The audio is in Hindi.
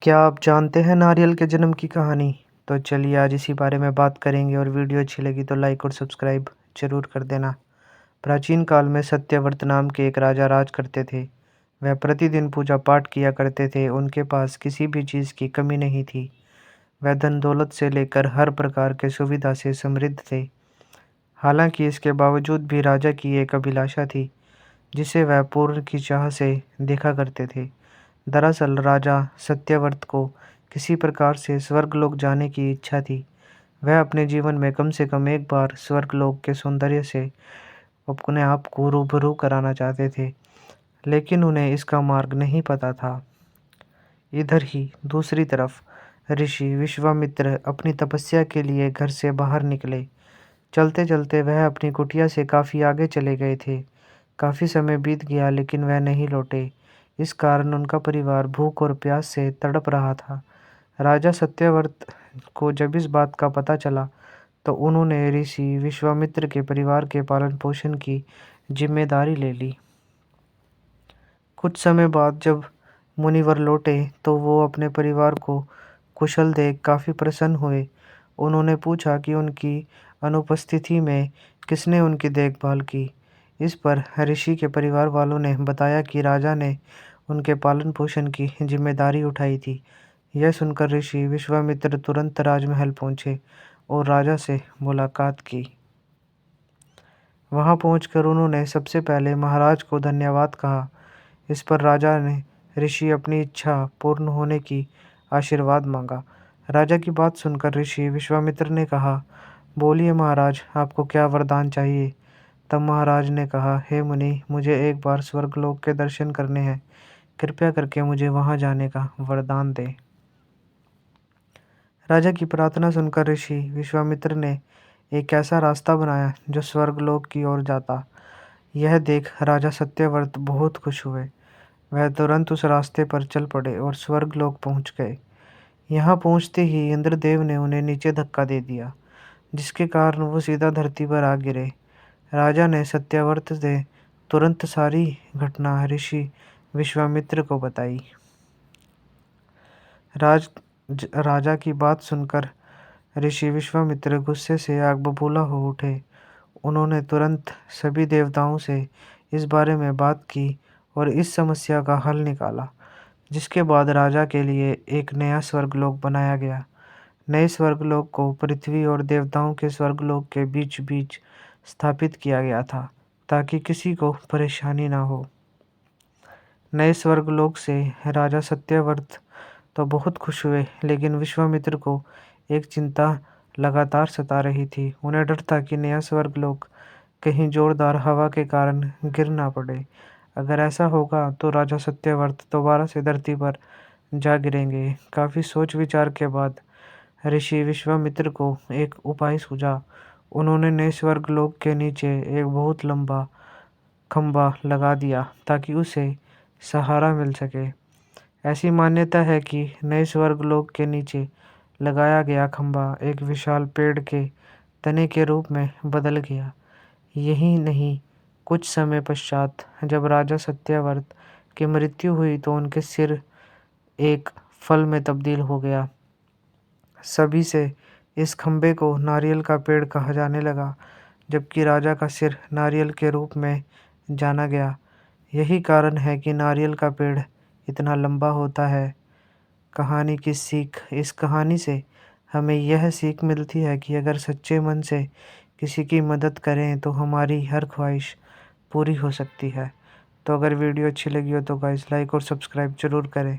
क्या आप जानते हैं नारियल के जन्म की कहानी? तो चलिए आज इसी बारे में बात करेंगे और वीडियो अच्छी लगी तो लाइक और सब्सक्राइब ज़रूर कर देना। प्राचीन काल में सत्यव्रत नाम के एक राजा राज करते थे। वह प्रतिदिन पूजा पाठ किया करते थे। उनके पास किसी भी चीज़ की कमी नहीं थी। वह धन दौलत से लेकर हर प्रकार के सुविधा से समृद्ध थे। हालांकि इसके बावजूद भी राजा की एक अभिलाषा थी जिसे वह पूर्ण की चाह से देखा करते थे। दरअसल राजा सत्यव्रत को किसी प्रकार से स्वर्गलोक जाने की इच्छा थी। वह अपने जीवन में कम से कम एक बार स्वर्गलोक के सौंदर्य से अपने आप को रूबरू कराना चाहते थे, लेकिन उन्हें इसका मार्ग नहीं पता था। इधर ही दूसरी तरफ ऋषि विश्वामित्र अपनी तपस्या के लिए घर से बाहर निकले। चलते चलते वह अपनी कुटिया से काफ़ी आगे चले गए थे। काफ़ी समय बीत गया लेकिन वह नहीं लौटे। इस कारण उनका परिवार भूख और प्यास से तड़प रहा था। राजा सत्यव्रत को जब इस बात का पता चला तो उन्होंने ऋषि विश्वामित्र के परिवार के पालन पोषण की जिम्मेदारी ले ली। कुछ समय बाद जब मुनिवर लौटे तो वो अपने परिवार को कुशल देख काफ़ी प्रसन्न हुए। उन्होंने पूछा कि उनकी अनुपस्थिति में किसने उनकी देखभाल की। इस पर ऋषि के परिवार वालों ने बताया कि राजा ने उनके पालन पोषण की जिम्मेदारी उठाई थी। यह सुनकर ऋषि विश्वामित्र तुरंत राजमहल पहुंचे और राजा से मुलाकात की। वहां पहुंचकर उन्होंने सबसे पहले महाराज को धन्यवाद कहा। इस पर राजा ने ऋषि अपनी इच्छा पूर्ण होने की आशीर्वाद मांगा। राजा की बात सुनकर ऋषि विश्वामित्र ने कहा, बोलिए महाराज, आपको क्या वरदान चाहिए? तब महाराज ने कहा, हे मुनि, मुझे एक बार स्वर्गलोक के दर्शन करने हैं। कृपया करके मुझे वहां जाने का वरदान दें। राजा की प्रार्थना सुनकर ऋषि विश्वामित्र ने एक ऐसा रास्ता बनाया जो स्वर्गलोक की ओर जाता। यह देख राजा सत्यव्रत बहुत खुश हुए। वह तुरंत उस रास्ते पर चल पड़े और स्वर्गलोक पहुंच गए। यहाँ पहुंचते ही इंद्रदेव ने उन्हें नीचे धक्का दे दिया, जिसके कारण वो सीधा धरती पर आ गिरे। राजा ने सत्यव्रत से तुरंत सारी घटना ऋषि विश्वामित्र को बताई। राजा की बात सुनकर ऋषि विश्वामित्र गुस्से से आग बबूला हो उठे। उन्होंने तुरंत सभी देवताओं से इस बारे में बात की और इस समस्या का हल निकाला, जिसके बाद राजा के लिए एक नया स्वर्गलोक बनाया गया। नए स्वर्गलोक को पृथ्वी और देवताओं के स्वर्गलोक के बीच बीच स्थापित किया गया था, ताकि किसी को परेशानी ना हो। नए स्वर्गलोक से राजा सत्यव्रत तो बहुत खुश हुए, लेकिन विश्वामित्र को एक चिंता लगातार सता रही थी। उन्हें डर था कि नया स्वर्गलोक कहीं जोरदार हवा के कारण गिर ना पड़े। अगर ऐसा होगा तो राजा सत्यव्रत दोबारा से धरती पर जा गिरेंगे। काफ़ी सोच विचार के बाद ऋषि विश्वामित्र को एक उपाय सूझा। उन्होंने नए स्वर्गलोक के नीचे एक बहुत लंबा खंभा लगा दिया ताकि उसे सहारा मिल सके। ऐसी मान्यता है कि नए स्वर्गलोक के नीचे लगाया गया खंभा एक विशाल पेड़ के तने के रूप में बदल गया। यही नहीं, कुछ समय पश्चात जब राजा सत्यव्रत की मृत्यु हुई तो उनके सिर एक फल में तब्दील हो गया। सभी से इस खंभे को नारियल का पेड़ कहा जाने लगा, जबकि राजा का सिर नारियल के रूप में जाना गया। यही कारण है कि नारियल का पेड़ इतना लंबा होता है। कहानी की सीख, इस कहानी से हमें यह सीख मिलती है कि अगर सच्चे मन से किसी की मदद करें तो हमारी हर ख्वाहिश पूरी हो सकती है। तो अगर वीडियो अच्छी लगी हो तो गाइस लाइक और सब्सक्राइब ज़रूर करें।